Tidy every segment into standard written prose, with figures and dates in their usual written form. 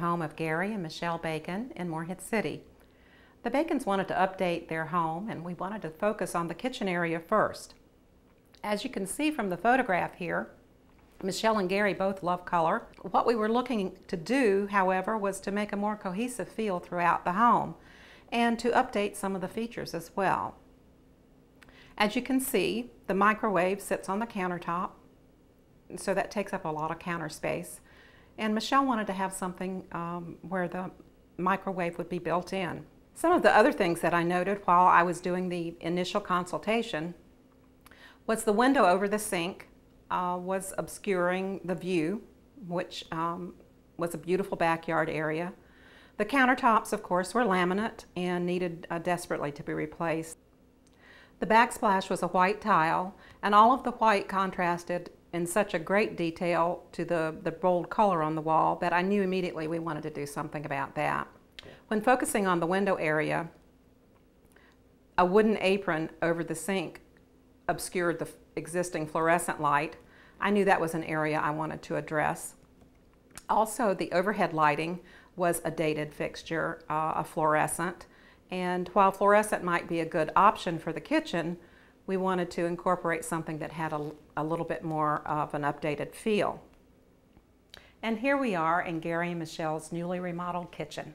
home of Gary and Michelle Bacon in Morehead City. The Bacons wanted to update their home, and we wanted to focus on the kitchen area first. As you can see from the photograph here, Michelle and Gary both love color. What we were looking to do, however, was to make a more cohesive feel throughout the home and to update some of the features as well. As you can see, the microwave sits on the countertop, so that takes up a lot of counter space. And Michelle wanted to have something where the microwave would be built in. Some of the other things that I noted while I was doing the initial consultation was the window over the sink was obscuring the view, which was a beautiful backyard area. The countertops, of course, were laminate and needed desperately to be replaced. The backsplash was a white tile, and all of the white contrasted in such a great detail to the bold color on the wall that I knew immediately we wanted to do something about that. When focusing on the window area, a wooden apron over the sink obscured the existing fluorescent light. I knew that was an area I wanted to address. Also, the overhead lighting was a dated fixture, a fluorescent, and while fluorescent might be a good option for the kitchen, we wanted to incorporate something that had a little bit more of an updated feel. And here we are in Gary and Michelle's newly remodeled kitchen.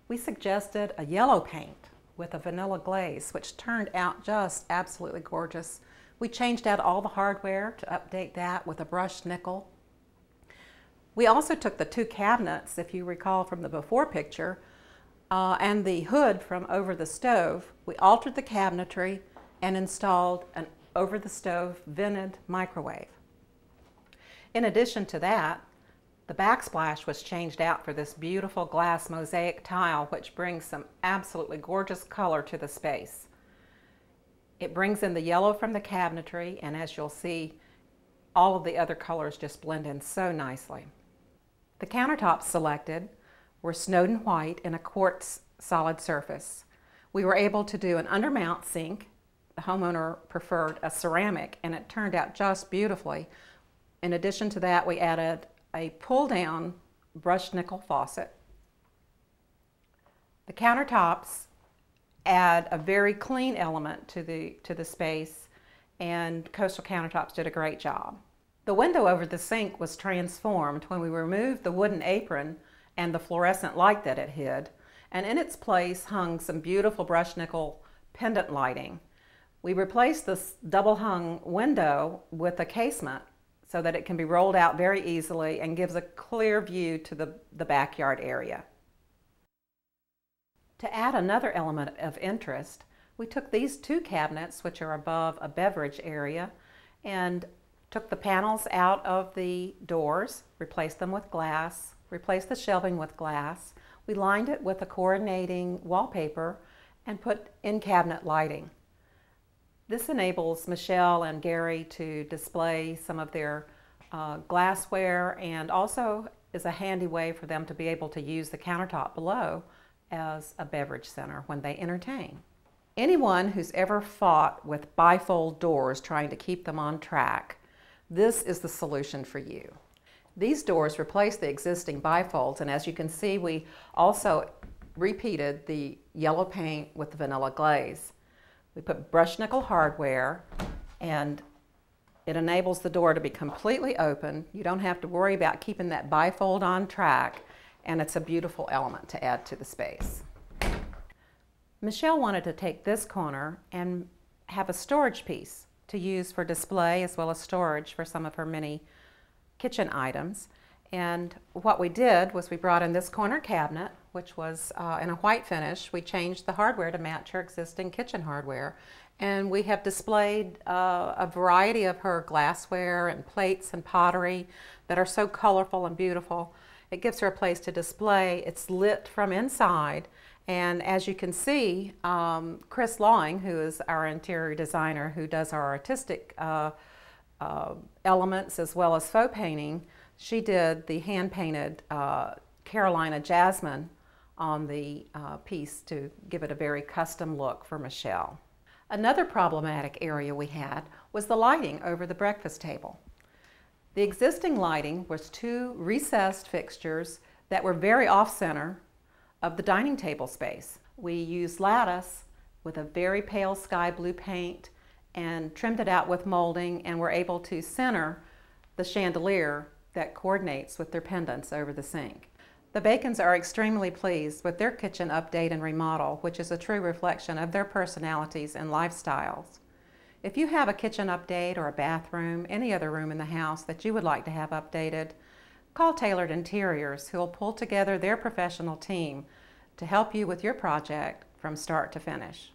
We suggested a yellow paint with a vanilla glaze, which turned out just absolutely gorgeous. We changed out all the hardware to update that with a brushed nickel. We also took the two cabinets, if you recall from the before picture, and the hood from over the stove. We altered the cabinetry and installed an over the stove vented microwave. In addition to that, the backsplash was changed out for this beautiful glass mosaic tile, which brings some absolutely gorgeous color to the space. It brings in the yellow from the cabinetry, and as you'll see, all of the other colors just blend in so nicely. The countertops selected were Snowden white in a quartz solid surface. We were able to do an undermount sink. The homeowner preferred a ceramic, and it turned out just beautifully. In addition to that, we added a pull-down brushed nickel faucet. The countertops add a very clean element to the space, and Coastal Countertops did a great job. The window over the sink was transformed when we removed the wooden apron and the fluorescent light that it hid, and in its place hung some beautiful brushed nickel pendant lighting. We replaced this double hung window with a casement so that it can be rolled out very easily and gives a clear view to the backyard area. To add another element of interest, we took these two cabinets, which are above a beverage area, and took the panels out of the doors, replaced them with glass, replaced the shelving with glass. We lined it with a coordinating wallpaper and put in-cabinet lighting. This enables Michelle and Gary to display some of their glassware, and also is a handy way for them to be able to use the countertop below as a beverage center when they entertain. Anyone who's ever fought with bifold doors trying to keep them on track, this is the solution for you. These doors replace the existing bifolds, and as you can see, we also repeated the yellow paint with the vanilla glaze. We put brushed nickel hardware, and it enables the door to be completely open. You don't have to worry about keeping that bifold on track, and it's a beautiful element to add to the space. Michelle wanted to take this corner and have a storage piece to use for display as well as storage for some of her many kitchen items. And what we did was we brought in this corner cabinet, which was in a white finish. We changed the hardware to match her existing kitchen hardware, and we have displayed a variety of her glassware and plates and pottery that are so colorful and beautiful. It gives her a place to display. It's lit from inside, and as you can see, Chris Lawing, who is our interior designer who does our artistic elements as well as faux painting, she did the hand-painted Carolina jasmine on the piece to give it a very custom look for Michelle. Another problematic area we had was the lighting over the breakfast table. The existing lighting was two recessed fixtures that were very off-center of the dining table space. We used lattice with a very pale sky blue paint and trimmed it out with molding, and were able to center the chandelier that coordinates with their pendants over the sink. The Bacons are extremely pleased with their kitchen update and remodel, which is a true reflection of their personalities and lifestyles. If you have a kitchen update or a bathroom, any other room in the house that you would like to have updated, call Tailored Interiors, who will pull together their professional team to help you with your project from start to finish.